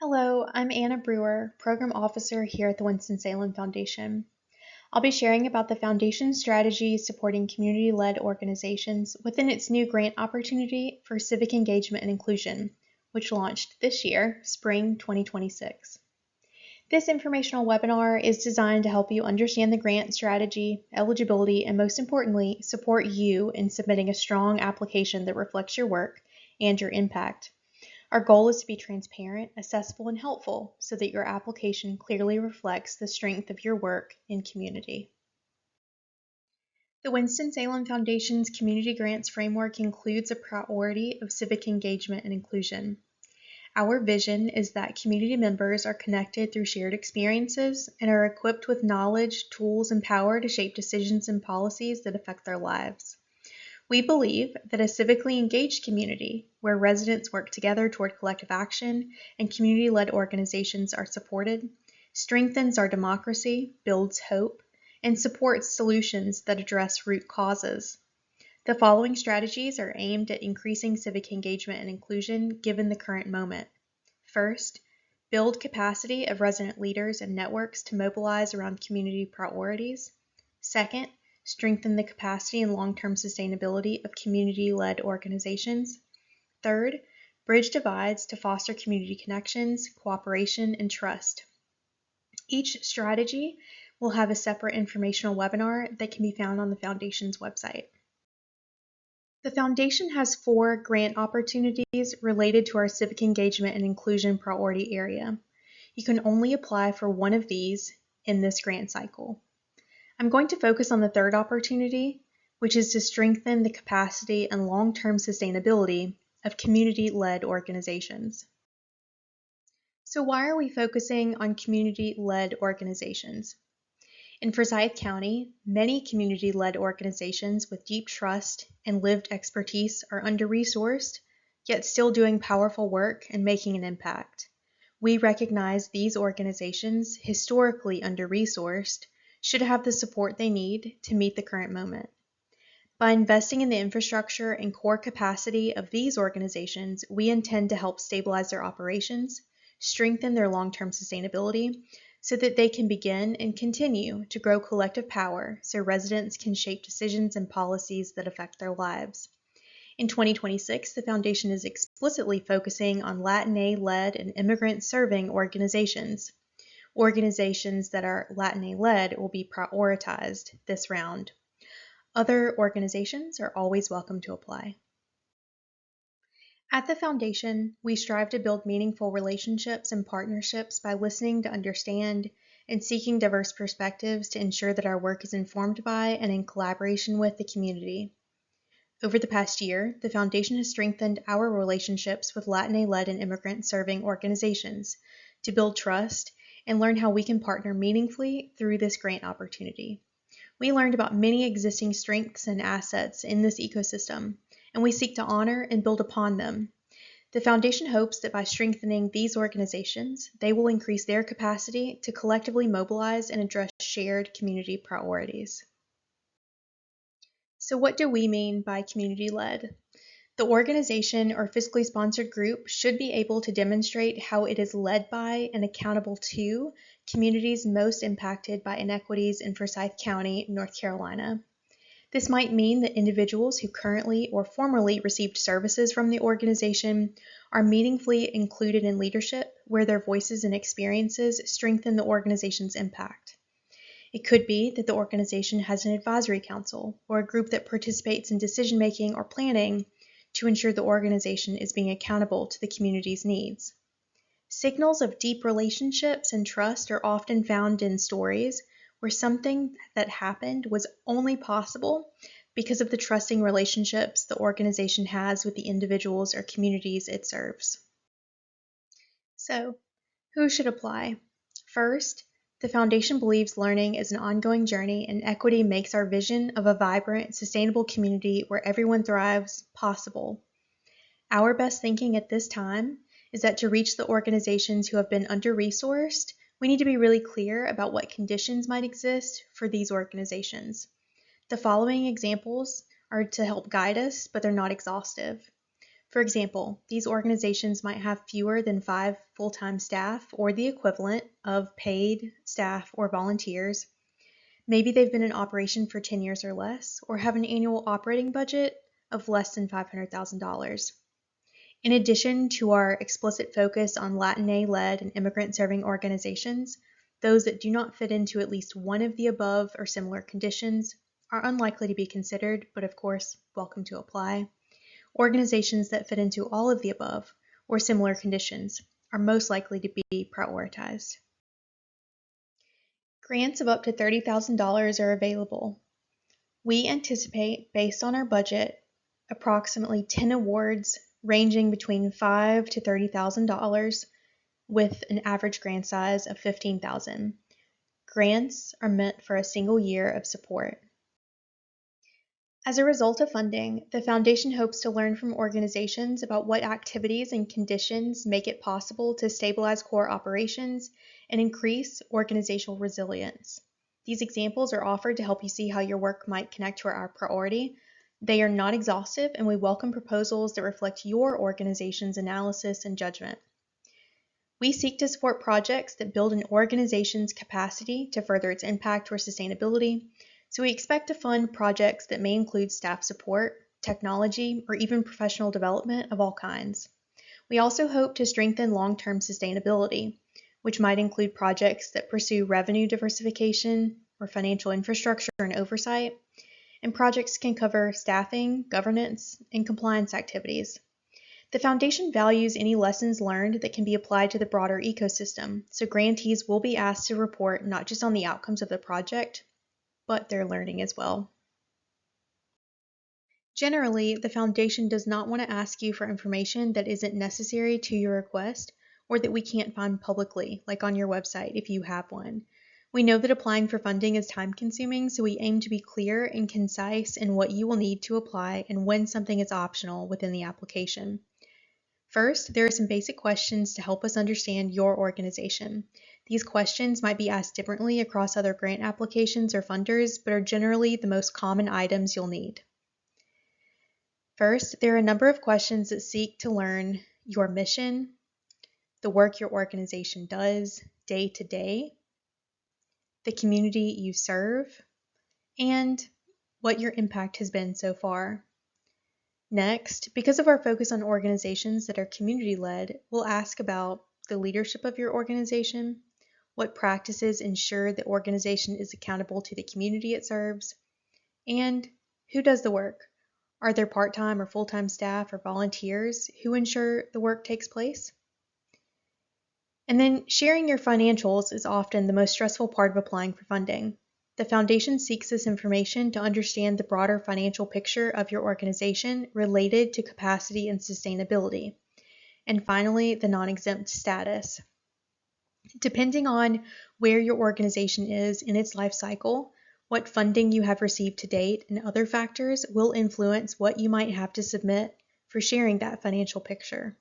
Hello, I'm Anna Brewer, Program Officer here at the Winston-Salem Foundation. I'll be sharing about the Foundation's strategy supporting community-led organizations within its new grant opportunity for civic engagement and inclusion, which launched this year, spring 2026. This informational webinar is designed to help you understand the grant strategy, eligibility, and most importantly, support you in submitting a strong application that reflects your work and your impact. Our goal is to be transparent, accessible, and helpful so that your application clearly reflects the strength of your work in community. The Winston-Salem Foundation's Community Grants Framework includes a priority of civic engagement and inclusion. Our vision is that community members are connected through shared experiences and are equipped with knowledge, tools, and power to shape decisions and policies that affect their lives. We believe that a civically engaged community, where residents work together toward collective action and community-led organizations are supported, strengthens our democracy, builds hope, and supports solutions that address root causes. The following strategies are aimed at increasing civic engagement and inclusion given the current moment. First, build capacity of resident leaders and networks to mobilize around community priorities. Second, strengthen the capacity and long-term sustainability of community-led organizations. Third, bridge divides to foster community connections, cooperation, and trust. Each strategy will have a separate informational webinar that can be found on the Foundation's website. The Foundation has 4 grant opportunities related to our civic engagement and inclusion priority area. You can only apply for one of these in this grant cycle. I'm going to focus on the third opportunity, which is to strengthen the capacity and long-term sustainability of community-led organizations. So why are we focusing on community-led organizations? In Forsyth County, many community-led organizations with deep trust and lived expertise are under-resourced, yet still doing powerful work and making an impact. We recognize these organizations, historically under-resourced, should have the support they need to meet the current moment. By investing in the infrastructure and core capacity of these organizations, we intend to help stabilize their operations, strengthen their long-term sustainability, so that they can begin and continue to grow collective power so residents can shape decisions and policies that affect their lives. In 2026, the Foundation is explicitly focusing on Latine-led and immigrant-serving organizations. Organizations that are Latine-led will be prioritized this round. Other organizations are always welcome to apply. At the Foundation, we strive to build meaningful relationships and partnerships by listening to understand and seeking diverse perspectives to ensure that our work is informed by and in collaboration with the community. Over the past year, the Foundation has strengthened our relationships with Latine-led and immigrant-serving organizations to build trust and learn how we can partner meaningfully through this grant opportunity. We learned about many existing strengths and assets in this ecosystem, and we seek to honor and build upon them. The Foundation hopes that by strengthening these organizations, they will increase their capacity to collectively mobilize and address shared community priorities. So what do we mean by community-led? The organization or fiscally sponsored group should be able to demonstrate how it is led by and accountable to communities most impacted by inequities in Forsyth County, North Carolina. This might mean that individuals who currently or formerly received services from the organization are meaningfully included in leadership where their voices and experiences strengthen the organization's impact. It could be that the organization has an advisory council or a group that participates in decision-making or planning to ensure the organization is being accountable to the community's needs. Signals of deep relationships and trust are often found in stories where something that happened was only possible because of the trusting relationships the organization has with the individuals or communities it serves. So, who should apply? First, the Foundation believes learning is an ongoing journey and equity makes our vision of a vibrant, sustainable community where everyone thrives possible. Our best thinking at this time is that to reach the organizations who have been under-resourced, we need to be really clear about what conditions might exist for these organizations. The following examples are to help guide us, but they're not exhaustive. For example, these organizations might have fewer than 5 full-time staff or the equivalent of paid staff or volunteers. Maybe they've been in operation for 10 years or less, or have an annual operating budget of less than $500,000. In addition to our explicit focus on Latine-led and immigrant-serving organizations, those that do not fit into at least one of the above or similar conditions are unlikely to be considered, but of course, welcome to apply. Organizations that fit into all of the above or similar conditions are most likely to be prioritized. Grants of up to $30,000 are available. We anticipate, based on our budget, approximately 10 awards ranging between $5,000 to $30,000 with an average grant size of $15,000. Grants are meant for a single year of support. As a result of funding, the Foundation hopes to learn from organizations about what activities and conditions make it possible to stabilize core operations and increase organizational resilience. These examples are offered to help you see how your work might connect to our priority. They are not exhaustive, and we welcome proposals that reflect your organization's analysis and judgment. We seek to support projects that build an organization's capacity to further its impact or sustainability, so we expect to fund projects that may include staff support, technology, or even professional development of all kinds. We also hope to strengthen long-term sustainability, which might include projects that pursue revenue diversification or financial infrastructure and oversight, and projects can cover staffing, governance, and compliance activities. The Foundation values any lessons learned that can be applied to the broader ecosystem, so grantees will be asked to report not just on the outcomes of the project, but their learning as well. Generally, the Foundation does not want to ask you for information that isn't necessary to your request or that we can't find publicly, like on your website if you have one. We know that applying for funding is time-consuming, so we aim to be clear and concise in what you will need to apply and when something is optional within the application. First, there are some basic questions to help us understand your organization. These questions might be asked differently across other grant applications or funders, but are generally the most common items you'll need. First, there are a number of questions that seek to learn your mission, the work your organization does day to day, the community you serve, and what your impact has been so far. Next, because of our focus on organizations that are community-led, we'll ask about the leadership of your organization, what practices ensure the organization is accountable to the community it serves, and who does the work. Are there part-time or full-time staff or volunteers who ensure the work takes place? And then sharing your financials is often the most stressful part of applying for funding. The Foundation seeks this information to understand the broader financial picture of your organization related to capacity and sustainability. And finally, the non-exempt status. Depending on where your organization is in its life cycle, what funding you have received to date, and other factors will influence what you might have to submit for sharing that financial picture.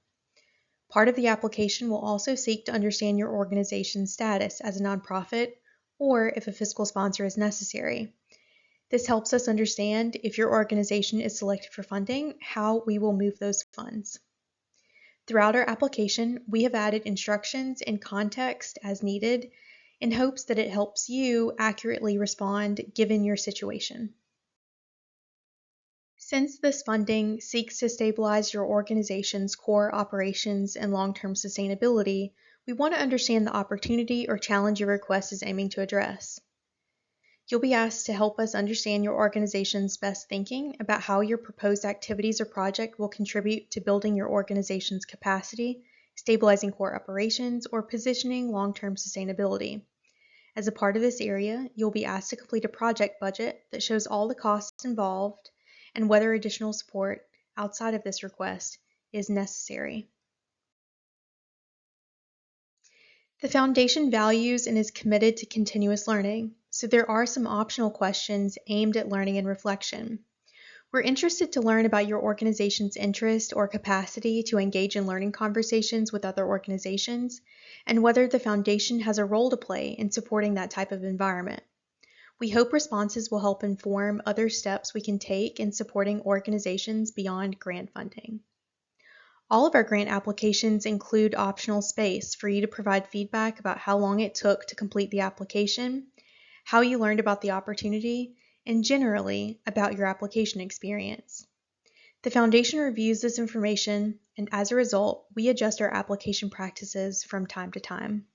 Part of the application will also seek to understand your organization's status as a nonprofit or if a fiscal sponsor is necessary. This helps us understand if your organization is selected for funding, how we will move those funds. Throughout our application, we have added instructions and context as needed in hopes that it helps you accurately respond given your situation. Since this funding seeks to stabilize your organization's core operations and long-term sustainability, we want to understand the opportunity or challenge your request is aiming to address. You'll be asked to help us understand your organization's best thinking about how your proposed activities or project will contribute to building your organization's capacity, stabilizing core operations, or positioning long-term sustainability. As a part of this area, you'll be asked to complete a project budget that shows all the costs involved and whether additional support outside of this request is necessary. The Foundation values and is committed to continuous learning, so there are some optional questions aimed at learning and reflection. We're interested to learn about your organization's interest or capacity to engage in learning conversations with other organizations, and whether the Foundation has a role to play in supporting that type of environment. We hope responses will help inform other steps we can take in supporting organizations beyond grant funding. All of our grant applications include optional space for you to provide feedback about how long it took to complete the application, how you learned about the opportunity, and generally about your application experience. The Foundation reviews this information, and as a result, we adjust our application practices from time to time.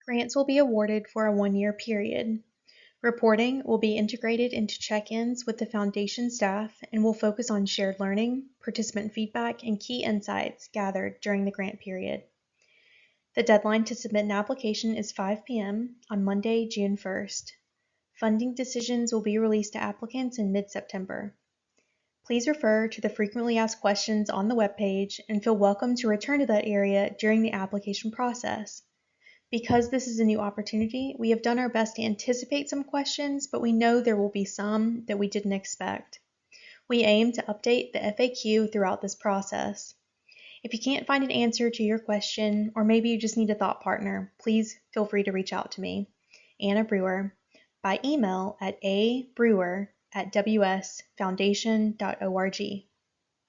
Grants will be awarded for a one-year period. Reporting will be integrated into check-ins with the Foundation staff and will focus on shared learning, participant feedback, and key insights gathered during the grant period. The deadline to submit an application is 5 p.m. on Monday, June 1st. Funding decisions will be released to applicants in mid-September. Please refer to the frequently asked questions on the webpage and feel welcome to return to that area during the application process. Because this is a new opportunity, we have done our best to anticipate some questions, but we know there will be some that we didn't expect. We aim to update the FAQ throughout this process. If you can't find an answer to your question, or maybe you just need a thought partner, please feel free to reach out to me, Anna Brewer, by email at abrewer@wsfoundation.org.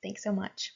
Thanks so much.